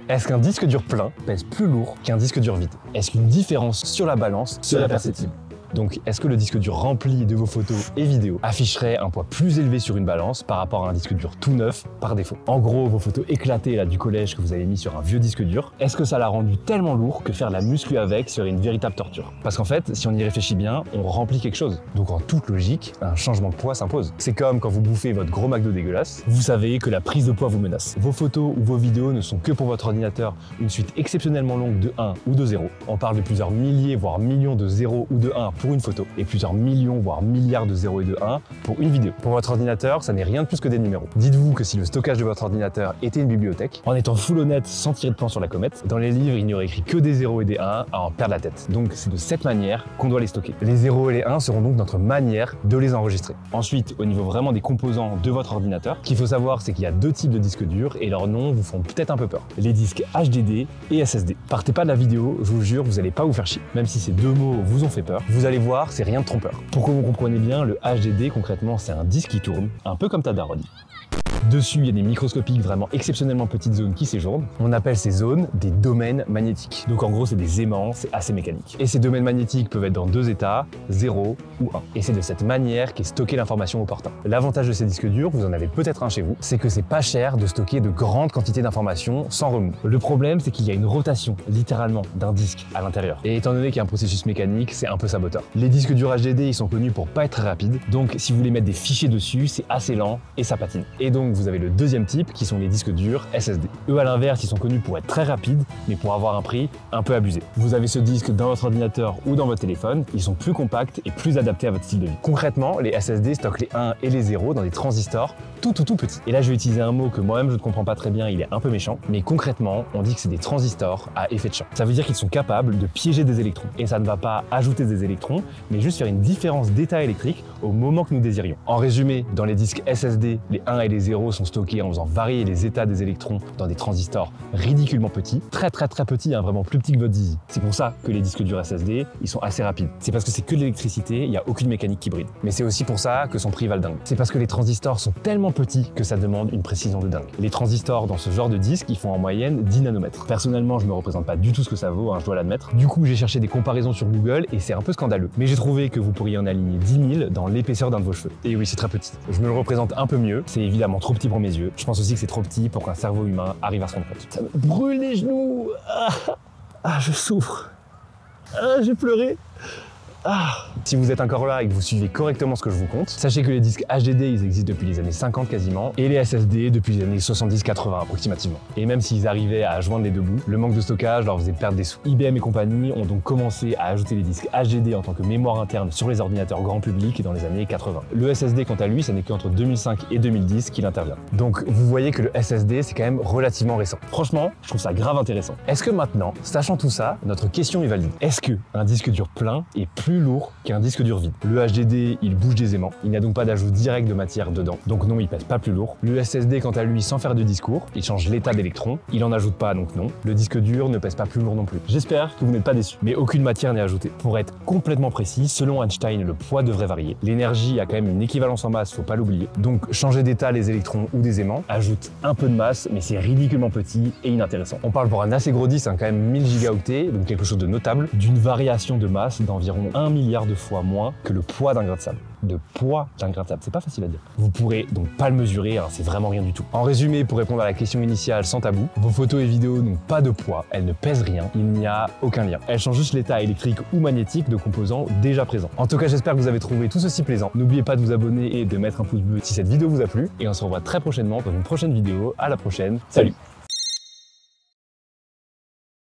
Est-ce qu'un disque dur plein pèse plus lourd qu'un disque dur vide? Est-ce qu'une différence sur la balance serait perceptible? Donc, est-ce que le disque dur rempli de vos photos et vidéos afficherait un poids plus élevé sur une balance par rapport à un disque dur tout neuf par défaut? En gros, vos photos éclatées là, du collège que vous avez mis sur un vieux disque dur, est-ce que ça l'a rendu tellement lourd que faire la muscu avec serait une véritable torture? Parce qu'en fait, si on y réfléchit bien, on remplit quelque chose. Donc en toute logique, un changement de poids s'impose. C'est comme quand vous bouffez votre gros McDo dégueulasse, vous savez que la prise de poids vous menace. Vos photos ou vos vidéos ne sont que pour votre ordinateur une suite exceptionnellement longue de 1 ou de 0. On parle de plusieurs milliers voire millions de 0 ou de 1 pour une photo et plusieurs millions voire milliards de 0 et de 1 pour une vidéo. Pour votre ordinateur, ça n'est rien de plus que des numéros. Dites-vous que si le stockage de votre ordinateur était une bibliothèque, en étant full honnête sans tirer de plan sur la comète, dans les livres il n'y aurait écrit que des 0 et des 1 à en perdre la tête. Donc c'est de cette manière qu'on doit les stocker. Les 0 et les 1 seront donc notre manière de les enregistrer. Ensuite, au niveau vraiment des composants de votre ordinateur, ce qu'il faut savoir c'est qu'il y a deux types de disques durs et leurs noms vous font peut-être un peu peur. Les disques HDD et SSD. Partez pas de la vidéo, je vous jure, vous n'allez pas vous faire chier. Même si ces deux mots vous ont fait peur, vous allez voir, c'est rien de trompeur. Pour que vous compreniez bien, le HDD concrètement c'est un disque qui tourne, un peu comme ta daronne. Dessus, il y a des microscopiques vraiment exceptionnellement petites zones qui séjournent. On appelle ces zones des domaines magnétiques. Donc en gros, c'est des aimants, c'est assez mécanique. Et ces domaines magnétiques peuvent être dans deux états, 0 ou 1. Et c'est de cette manière qu'est stockée l'information au portant. L'avantage de ces disques durs, vous en avez peut-être un chez vous, c'est que c'est pas cher de stocker de grandes quantités d'informations sans remous. Le problème, c'est qu'il y a une rotation, littéralement, d'un disque à l'intérieur. Et étant donné qu'il y a un processus mécanique, c'est un peu saboteur. Les disques durs HDD, ils sont connus pour pas être très rapides. Donc si vous voulez mettre des fichiers dessus, c'est assez lent et ça patine. Et donc vous avez le deuxième type qui sont les disques durs SSD. Eux à l'inverse, ils sont connus pour être très rapides mais pour avoir un prix un peu abusé. Vous avez ce disque dans votre ordinateur ou dans votre téléphone, ils sont plus compacts et plus adaptés à votre style de vie. Concrètement, les SSD stockent les 1 et les 0 dans des transistors tout petits. Et là je vais utiliser un mot que moi-même je ne comprends pas très bien, il est un peu méchant, mais concrètement on dit que c'est des transistors à effet de champ. Ça veut dire qu'ils sont capables de piéger des électrons. Et ça ne va pas ajouter des électrons, mais juste faire une différence d'état électrique au moment que nous désirions. En résumé, dans les disques SSD, les 1 et les 0 sont stockés en faisant varier les états des électrons dans des transistors ridiculement petits, très petits, hein, vraiment plus petits que votre zizi. C'est pour ça que les disques durs SSD, ils sont assez rapides. C'est parce que c'est que de l'électricité, il n'y a aucune mécanique qui bride. Mais c'est aussi pour ça que son prix va le dingue. C'est parce que les transistors sont tellement petits que ça demande une précision de dingue. Les transistors dans ce genre de disque, ils font en moyenne 10 nanomètres. Personnellement, je me représente pas du tout ce que ça vaut, hein, je dois l'admettre. Du coup, j'ai cherché des comparaisons sur Google et c'est un peu scandaleux. Mais j'ai trouvé que vous pourriez en aligner 10 000 dans l'épaisseur d'un de vos cheveux. Et oui, c'est très petit. Je me le représente un peu mieux. C'est évidemment trop petit pour mes yeux. Je pense aussi que c'est trop petit pour qu'un cerveau humain arrive à se rendre compte. Ça me brûle les genoux. Je souffre. J'ai pleuré. Si vous êtes encore là et que vous suivez correctement ce que je vous conte, sachez que les disques HDD, ils existent depuis les années 50 quasiment, et les SSD depuis les années 70-80 approximativement. Et même s'ils arrivaient à joindre les deux bouts, le manque de stockage leur faisait perdre des sous. IBM et compagnie ont donc commencé à ajouter les disques HDD en tant que mémoire interne sur les ordinateurs grand public dans les années 80. Le SSD, quant à lui, ça n'est qu'entre 2005 et 2010 qu'il intervient. Donc vous voyez que le SSD, c'est quand même relativement récent. Franchement, je trouve ça grave intéressant. Est-ce que maintenant, sachant tout ça, notre question est valide? Est-ce qu'un disque dur plein est plus lourd qu'un disque dur vide? Le HDD, il bouge des aimants, il n'y a donc pas d'ajout direct de matière dedans, donc non, il pèse pas plus lourd. Le SSD, quant à lui, sans faire de discours, il change l'état d'électrons, il en ajoute pas, donc non. Le disque dur ne pèse pas plus lourd non plus. J'espère que vous n'êtes pas déçus, mais aucune matière n'est ajoutée. Pour être complètement précis, selon Einstein, le poids devrait varier. L'énergie a quand même une équivalence en masse, faut pas l'oublier. Donc changer d'état les électrons ou des aimants ajoute un peu de masse, mais c'est ridiculement petit et inintéressant. On parle pour un assez gros disque, hein, quand même 1000 gigaoctets, donc quelque chose de notable, d'une variation de masse d'environ 1 milliard de fois moins que le poids d'un grain de sable. C'est pas facile à dire. Vous pourrez donc pas le mesurer, hein, c'est vraiment rien du tout. En résumé, pour répondre à la question initiale sans tabou, vos photos et vidéos n'ont pas de poids, elles ne pèsent rien, il n'y a aucun lien. Elles changent juste l'état électrique ou magnétique de composants déjà présents. En tout cas, j'espère que vous avez trouvé tout ceci plaisant. N'oubliez pas de vous abonner et de mettre un pouce bleu si cette vidéo vous a plu, et on se revoit très prochainement dans une prochaine vidéo. À la prochaine, salut!